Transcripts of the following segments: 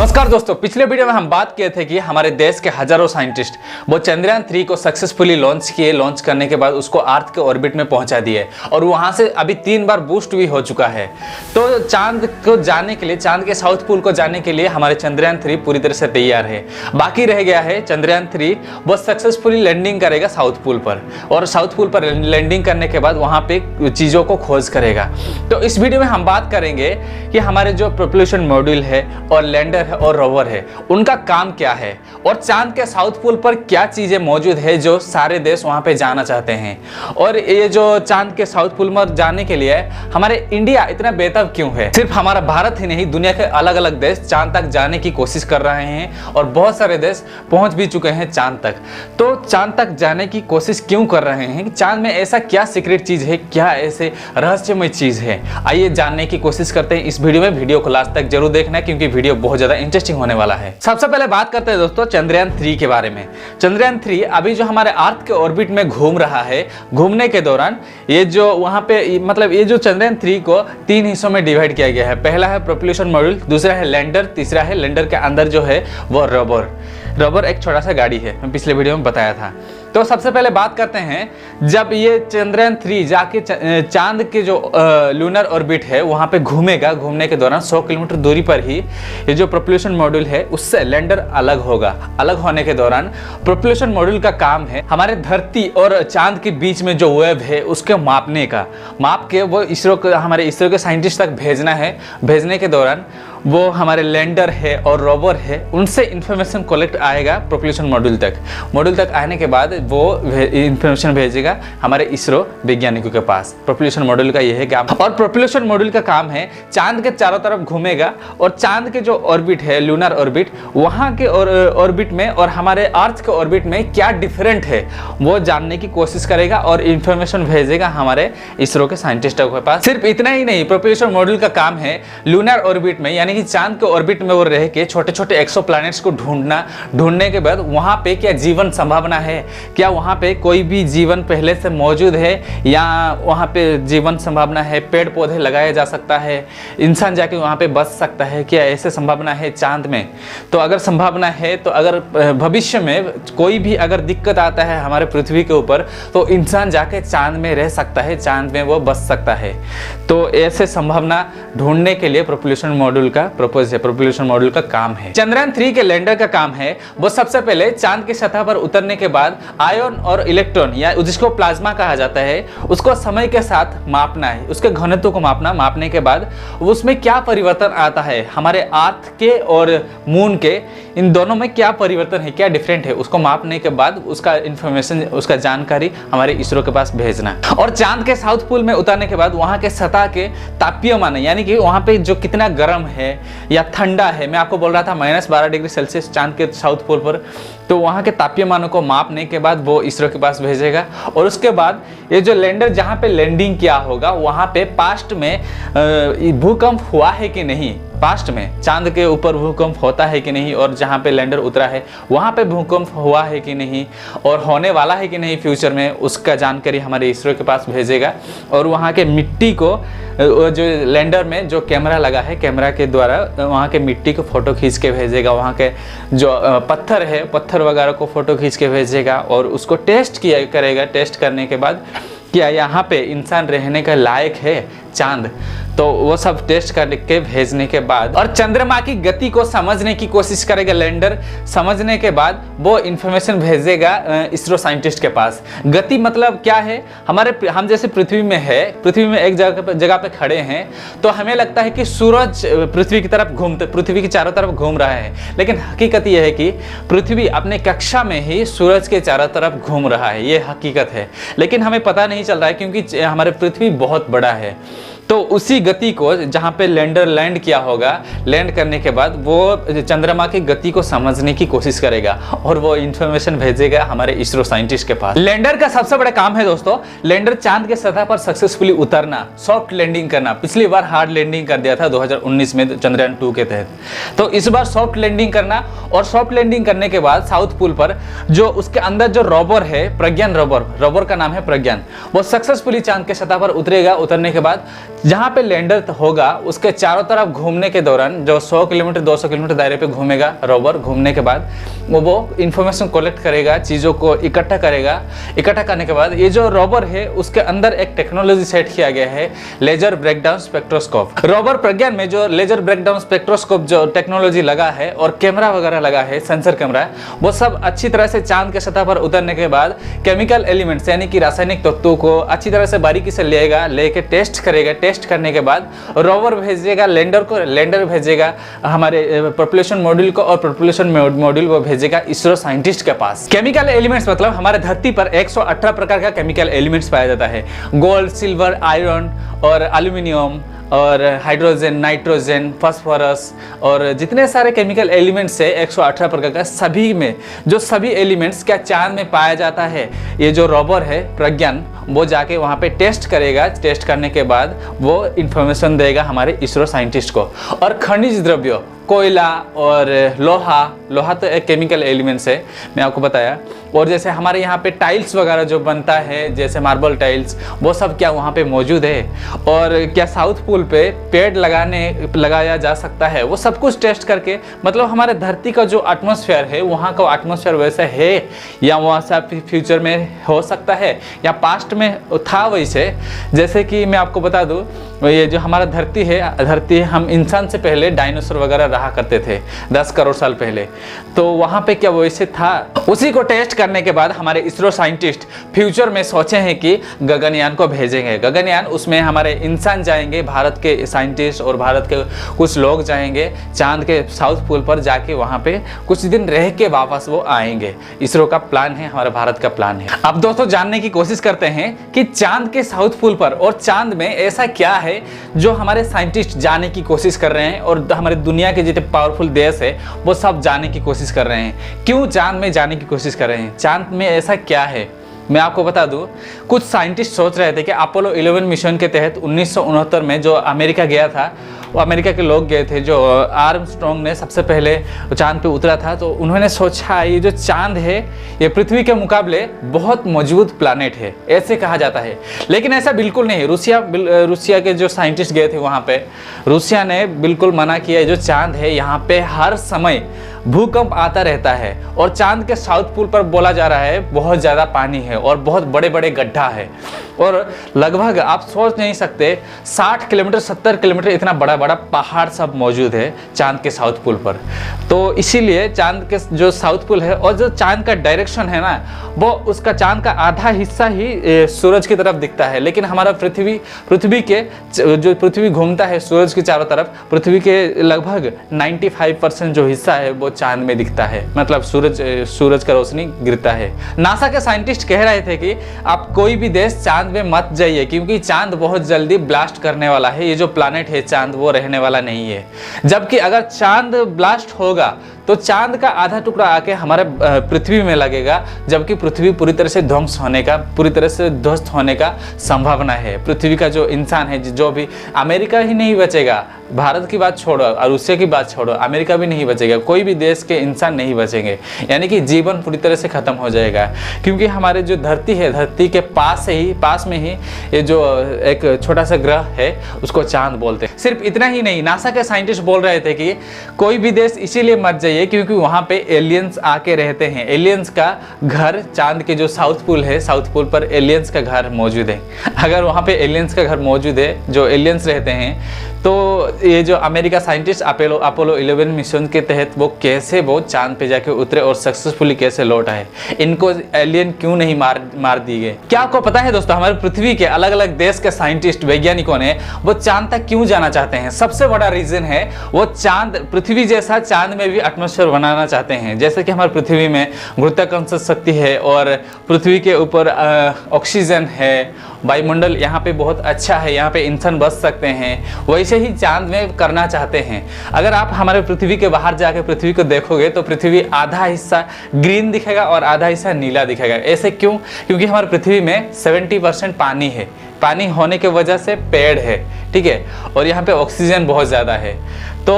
नमस्कार दोस्तों, पिछले वीडियो में हम बात किए थे कि हमारे देश के हजारों साइंटिस्ट वो चंद्रयान 3 को सक्सेसफुली लॉन्च करने के बाद उसको अर्थ के ऑर्बिट में पहुंचा दिए और वहां से अभी 3 बार बूस्ट भी हो चुका है। तो चांद को जाने के लिए, चांद के साउथ पोल को जाने के लिए हमारे चंद्रयान 3 पूरी तरह से तैयार है। बाकी रह गया है चंद्रयान 3 वो सक्सेसफुली लैंडिंग करेगा साउथ पोल पर, और साउथ पोल पर लैंडिंग करने के बाद वहां पे चीजों को खोज करेगा। तो इस वीडियो में हम बात करेंगे कि हमारे जो प्रोपल्शन मॉड्यूल है और लैंडर और रोवर है उनका काम क्या है, और चांद के साउथ पोल पर क्या चीजें मौजूद है जो सारे देश वहां पे जाना चाहते हैं, और ये जो चांद के साउथ पोल पर जाने के लिए हमारे इंडिया इतना बेताब क्यों है। सिर्फ हमारा भारत ही नहीं, दुनिया के अलग अलग देश चांद तक जाने की कोशिश कर रहे हैं और बहुत सारे देश पहुंच भी चुके हैं चांद तक। तो चांद तक जाने की कोशिश क्यों कर रहे हैं, चांद में ऐसा क्या सीक्रेट चीज है, क्या ऐसे रहस्यमय चीज है, आइए जानने की कोशिश करते हैं इस वीडियो में। वीडियो को लास्ट तक जरूर देखना क्योंकि वीडियो बहुत ज्यादा इंटरेस्टिंग होने वाला है। सबसे पहले बात करते हैं दोस्तों चंद्रयान 3 के बारे में। चंद्रयान 3 अभी जो हमारे अर्थ के ऑर्बिट में घूम रहा है, घूमने के दौरान ये जो वहां पे मतलब ये जो चंद्रयान 3 को 3 हिस्सों में डिवाइड किया गया है। पहला है प्रोपल्शन मॉड्यूल, दूसरा है लैंडर, तीसरा है लैंडर के अंदर जो है वो रोवर एक छोटा सा गाड़ी है, मैं पिछले वीडियो में बताया था। तो सबसे पहले बात करते हैं, जब ये चंद्रयान 3 जाके चांद के जो लूनर ऑर्बिट है वहां पे घूमेगा, घूमने के दौरान 100 किलोमीटर दूरी पर ही ये जो प्रोपल्शन मॉड्यूल है उससे लैंडर अलग होगा। अलग होने के दौरान प्रोपल्शन मॉड्यूल का काम है हमारे धरती और चांद के बीच में जो वेव है उसके मापने का, माप के वो हमारे इसरो के साइंटिस्ट तक भेजना है। भेजने के दौरान वो हमारे लैंडर है और रोवर है उनसे इंफॉर्मेशन कलेक्ट आएगा प्रोपल्शन मॉड्यूल तक। मॉड्यूल तक आने के बाद वो इंफॉर्मेशन भेजेगा हमारे इसरो वैज्ञानिकों के पास। प्रोपल्शन मॉड्यूल का यह है काम, और प्रोपल्शन मॉड्यूल का काम है चांद के चारों तरफ घूमेगा और चांद के जो ऑर्बिट है लूनर ऑर्बिट, वहां के ऑर्बिट में और हमारे अर्थ के ऑर्बिट में क्या डिफरेंट है वो जानने की कोशिश करेगा और इंफॉर्मेशन भेजेगा हमारे इसरो के साइंटिस्टों के पास। सिर्फ इतना ही नहीं, प्रोपल्शन मॉड्यूल का काम है लूनर ऑर्बिट में यानी कि चांद के ऑर्बिट में वो रह के छोटे छोटे एक्सोप्लैनेट्स को ढूंढने के बाद वहां पे क्या जीवन संभावना है, क्या वहां पे कोई भी जीवन पहले से मौजूद है या वहां पे जीवन संभावना है, पेड़ पौधे लगाया जा सकता है, इंसान जाके वहां पे बच सकता है, क्या ऐसे संभावना है चांद में। तो अगर संभावना है तो अगर भविष्य में कोई भी अगर दिक्कत आता है हमारे पृथ्वी के ऊपर तो इंसान जाके चांद में रह सकता है, चांद में वो बच सकता है। तो ऐसे संभावना ढूंढने के लिए प्रोपल्शन मॉड्यूल का प्रोपल्शन मॉड्यूल का काम है। चंद्रयान 3 के लैंडर का काम है वो सबसे पहले चांद की सतह पर उतरने के बाद आयन और इलेक्ट्रॉन या जिसको प्लाज्मा कहा जाता है उसको समय के साथ मापना है, उसके घनत्व को मापना। मापने के बाद उसमें क्या परिवर्तन आता है, हमारे अर्थ के और मून के इन दोनों में क्या परिवर्तन है, क्या डिफरेंट है, उसको मापने के बाद उसका इंफॉर्मेशन, उसका जानकारी हमारे इसरो के पास भेजना। और चांद के साउथ पोल में उतरने के बाद वहां के सतह के तापमान यानी कि वहां पे जो कितना गर्म है या ठंडा है, मैं आपको बोल रहा था -12 डिग्री सेल्सियस चांद के साउथ पोल पर, तो वहां के तापमानों को मापने के बाद वो इसरो के पास भेजेगा। और उसके बाद ये जो लैंडर जहां पे लैंडिंग किया होगा वहां पे पास्ट में भूकंप हुआ है कि नहीं, पास्ट में चांद के ऊपर भूकंप होता है कि नहीं, और जहां पे लैंडर उतरा है वहां पे भूकंप हुआ है कि नहीं और होने वाला है कि नहीं फ्यूचर में, उसका जानकारी हमारे इसरो के पास भेजेगा। और वहां के मिट्टी को जो लैंडर में जो कैमरा लगा है, कैमरा के द्वारा वहां के मिट्टी को फोटो खींच के भेजेगा, वहां के जो पत्थर है पत्थर वगैरह को फोटो खींच के भेजेगा और उसको टेस्ट करेगा। टेस्ट करने के बाद क्या यहाँ पे इंसान रहने का लायक है चांद, तो वो सब टेस्ट करके भेजने के बाद और चंद्रमा की गति को समझने की कोशिश करेगा लैंडर। समझने के बाद वो इंफॉर्मेशन भेजेगा इसरो साइंटिस्ट के पास। गति मतलब क्या है, हम जैसे पृथ्वी में है, पृथ्वी में एक जगह पे खड़े हैं तो हमें लगता है कि सूरज पृथ्वी की तरफ पृथ्वी के चारों तरफ घूम रहा है, लेकिन हकीकत यह है कि पृथ्वी अपने कक्षा में ही सूरज के चारों तरफ घूम रहा है, ये हकीकत है। लेकिन हमें पता नहीं चल रहा है क्योंकि हमारे पृथ्वी बहुत बड़ा है। तो उसी गति को जहां पे लैंडर लैंड किया होगा, लैंड करने के बाद वो चंद्रमा की गति को समझने की कोशिश करेगा और वो इंफॉर्मेशन भेजेगा हमारे इसरो साइंटिस्ट के पास। लैंडर का सबसे बड़ा काम है दोस्तों, लैंडर चांद के सतह पर सक्सेसफुली उतरना, सॉफ्ट लैंडिंग करना। पिछली बार हार्ड लैंडिंग कर दिया था 2019 में चंद्रयान 2 के तहत, तो इस बार सॉफ्ट लैंडिंग करना। और सॉफ्ट लैंडिंग करने के बाद साउथ पोल पर जो उसके अंदर जो रोवर है, प्रज्ञान रोवर का नाम है प्रज्ञान, वो सक्सेसफुली चांद के सतह पर उतरेगा। उतरने के बाद जहाँ पे लैंडर होगा उसके चारों तरफ घूमने के दौरान जो 100 किलोमीटर 200 किलोमीटर दायरे पे घूमेगा रोवर, घूमने के बाद वो इंफॉर्मेशन कलेक्ट करेगा, चीज़ों को इकट्ठा करेगा। इकट्ठा करने के बाद ये जो रोवर है उसके अंदर एक टेक्नोलॉजी सेट किया गया है, लेजर ब्रेकडाउन स्पेक्ट्रोस्कोप। रोवर प्रज्ञान में जो लेजर ब्रेकडाउन स्पेक्ट्रोस्कोप जो टेक्नोलॉजी लगा है और कैमरा वगैरह लगा है, सेंसर कैमरा, वो सब अच्छी तरह से चांद के सतह पर उतरने के बाद केमिकल एलिमेंट्स यानी कि रासायनिक तत्वों को अच्छी तरह से बारीकी से लेके टेस्ट करेगा। टेस्ट करने के बाद रोवर भेजेगा लैंडर को, लैंडर भेजेगा हमारे पॉपुलेशन मॉड्यूल को, और पॉपुलेशन मॉड्यूल वो भेजेगा इसरो साइंटिस्ट के पास। केमिकल एलिमेंट्स मतलब हमारे धरती पर 118 प्रकार का केमिकल एलिमेंट्स पाया जाता है। गोल्ड, सिल्वर, आयरन और एल्यूमिनियम और हाइड्रोजन, नाइट्रोजन, फास्फोरस और जितने सारे केमिकल एलिमेंट्स है 118 प्रकार का, सभी में जो सभी एलिमेंट्स क्या चांद में पाया जाता है, ये जो रोवर है प्रज्ञान वो जाके वहाँ पे टेस्ट करेगा। टेस्ट करने के बाद वो इंफॉर्मेशन देगा हमारे इसरो साइंटिस्ट को। और खनिज द्रव्य, कोयला और लोहा तो एक केमिकल एलिमेंट्स है, मैं आपको बताया। और जैसे हमारे यहाँ पे टाइल्स वगैरह जो बनता है, जैसे मार्बल टाइल्स, वो सब क्या वहाँ पे मौजूद है। और क्या साउथ पोल पे पेड़ लगाया जा सकता है, वो सब कुछ टेस्ट करके, मतलब हमारे धरती का जो एटमॉस्फेयर है वहाँ का एटमॉस्फेयर वैसा है या वहाँ से फ्यूचर में हो सकता है या पास्ट में था वैसे। जैसे कि मैं आपको बता दूँ, ये जो हमारा धरती हम इंसान से पहले डायनासोर वगैरह रहा करते थे 10 करोड़ साल पहले, तो वहाँ पे क्या वैसे था। उसी को टेस्ट करने के बाद हमारे इसरो साइंटिस्ट फ्यूचर में सोचे हैं कि गगनयान को भेजेंगे। गगनयान, उसमें हमारे इंसान जाएंगे, भारत के साइंटिस्ट और भारत के कुछ लोग जाएंगे चांद के साउथ पोल पर, जाके वहाँ पे कुछ दिन रह के वापस वो आएंगे। इसरो का प्लान है, हमारे भारत का प्लान है। अब दोस्तों जानने की कोशिश करते हैं कि चांद के साउथ पोल पर और चांद में ऐसा क्या है जो हमारे साइंटिस्ट जाने की कोशिश कर रहे हैं और हमारे दुनिया के जितने पावरफुल देश है वो सब जाने की कोशिश कर रहे हैं। क्यों चांद में जाने की कोशिश कर रहे हैं, चांद में ऐसा क्या है, मैं आपको बता दूं। कुछ साइंटिस्ट सोच रहे थे कि अपोलो 11 मिशन के तहत 1969 में जो अमेरिका गया था, वो अमेरिका के लोग गए थे, जो आर्मस्ट्रॉन्ग ने सबसे पहले चांद पे उतरा था, तो उन्होंने सोचा ये जो चांद है ये पृथ्वी के मुकाबले बहुत मजबूत प्लैनेट है, ऐसे कहा जाता है। लेकिन ऐसा बिल्कुल नहीं है। रूसिया के जो साइंटिस्ट गए थे वहाँ पे, रूसिया ने बिल्कुल मना किया, जो चांद है यहाँ पे हर समय भूकंप आता रहता है और चांद के साउथ पोल पर बोला जा रहा है बहुत ज़्यादा पानी है और बहुत बड़े बड़े गड्ढा है, और लगभग आप सोच नहीं सकते 60 किलोमीटर 70 किलोमीटर इतना बड़ा बड़ा पहाड़ सब मौजूद है चांद के साउथ पोल पर। तो इसीलिए चांद के जो साउथ पोल है और जो चांद का डायरेक्शन है ना, वो उसका चांद का आधा हिस्सा ही सूरज की तरफ दिखता है। लेकिन हमारा पृथ्वी घूमता है सूरज के चारों तरफ, पृथ्वी के लगभग 95% जो हिस्सा है वो चांद में दिखता है, मतलब सूरज का रोशनी गिरता है। नासा के साइंटिस्ट कह रहे थे कि आप कोई भी देश चांद में मत जाइए, क्योंकि चांद बहुत जल्दी ब्लास्ट करने वाला है, ये जो प्लैनेट है चांद वो रहने वाला नहीं है। जबकि अगर चांद ब्लास्ट होगा तो चांद का आधा टुकड़ा आके हमारे पृथ्वी में लगेगा, जबकि पृथ्वी पूरी तरह से ध्वस्त होने का संभावना है। पृथ्वी का जो इंसान है, जो भी, अमेरिका ही नहीं बचेगा, भारत की बात छोड़ो और रूसिया की बात छोड़ो, अमेरिका भी नहीं बचेगा, कोई भी देश के इंसान नहीं बचेंगे, यानी कि जीवन पूरी तरह से खत्म हो जाएगा। क्योंकि हमारे जो धरती है, धरती के पास में ही ये जो एक छोटा सा ग्रह है उसको चांद बोलते हैं। सिर्फ इतना ही नहीं, नासा के साइंटिस्ट बोल रहे थे कि कोई भी देश इसीलिए मत जाइए क्योंकि वहां पे एलियंस आके रहते हैं। एलियंस का घर, चांद के जो साउथ पोल है, साउथ पोल पर एलियंस का घर मौजूद है। अगर वहां पे एलियंस का घर मौजूद है, जो एलियंस रहते हैं, तो ये जो अमेरिका साइंटिस्ट अपोलो 11 मिशन के तहत वो चांद पे जाके उतरे और सक्सेसफुली कैसे लौट आए, इनको एलियन क्यों नहीं मार दी गए। क्या आपको पता है दोस्तों, हमारे पृथ्वी के अलग अलग देश के साइंटिस्ट, वैज्ञानिकों ने वो चांद तक क्यों जाना चाहते हैं? सबसे बड़ा रीजन है वो पृथ्वी जैसा चांद में भी एटमॉस्फेयर बनाना चाहते हैं। जैसे कि हमारी पृथ्वी में गुरुत्वाकर्षण शक्ति है और पृथ्वी के ऊपर ऑक्सीजन है, वायुमंडल यहाँ पे बहुत अच्छा है, यहाँ पे इंसान बच सकते हैं, वैसे ही चांद में करना चाहते हैं। अगर आप हमारे पृथ्वी के बाहर जाके पृथ्वी को देखोगे तो पृथ्वी आधा हिस्सा ग्रीन दिखेगा और आधा हिस्सा नीला दिखेगा। ऐसे क्यों? क्योंकि हमारी पृथ्वी में 70% पानी है, पानी होने की वजह से पेड़ है, ठीक है, और यहाँ पे ऑक्सीजन बहुत ज़्यादा है। तो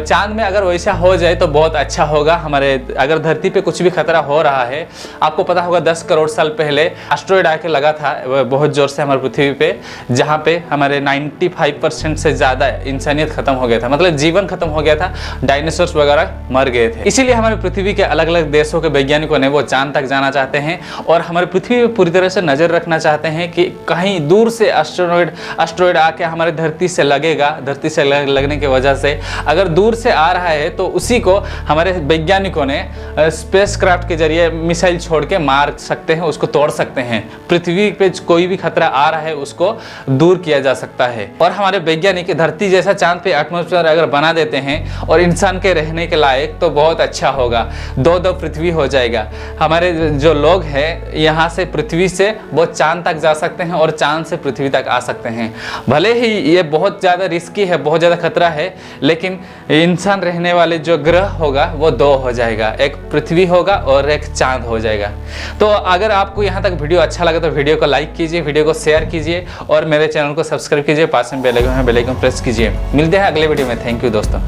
चांद में अगर वैसा हो जाए तो बहुत अच्छा होगा। हमारे अगर धरती पे कुछ भी खतरा हो रहा है, आपको पता होगा 10 करोड़ साल पहले एस्टेरॉयड आके लगा था बहुत ज़ोर से हमारे पृथ्वी पे, जहाँ पे हमारे 95% से ज़्यादा इंसानियत खत्म हो गया था, मतलब जीवन खत्म हो गया था, डायनासोर्स वगैरह मर गए थे। इसीलिए हमारे पृथ्वी के अलग अलग देशों के वैज्ञानिकों ने वो चांद तक जाना चाहते हैं और हमारे पृथ्वी पर पूरी तरह से नज़र रखना चाहते हैं कि कहीं दूर से एस्टेरॉयड आके हमारे धरती से लगेगा, धरती से लगने की वजह से अगर दूर से आ रहा है तो उसी को हमारे वैज्ञानिकों ने स्पेसक्राफ्ट के जरिए मिसाइल छोड़ के मार सकते हैं, उसको तोड़ सकते हैं। पृथ्वी पे कोई भी खतरा आ रहा है उसको दूर किया जा सकता है। और हमारे वैज्ञानिक धरती जैसा चांद पे एटमॉस्फेयर अगर बना देते हैं और इंसान के रहने के लायक, तो बहुत अच्छा होगा। दो पृथ्वी हो जाएगा। हमारे जो लोग हैं यहाँ से पृथ्वी से वो चांद तक जा सकते हैं और चांद से पृथ्वी तक आ सकते हैं। भले ही ये बहुत ज़्यादा रिस्की है, बहुत ज़्यादा खतरा है, लेकिन इंसान रहने वाले जो ग्रह होगा वो 2 हो जाएगा, एक पृथ्वी होगा और एक चांद हो जाएगा। तो अगर आपको यहाँ तक वीडियो अच्छा लगा तो वीडियो को लाइक कीजिए, वीडियो को शेयर कीजिए और मेरे चैनल को सब्सक्राइब कीजिए, पास में बेल आइकन प्रेस कीजिए। मिलते हैं अगले वीडियो में। थैंक यू दोस्तों।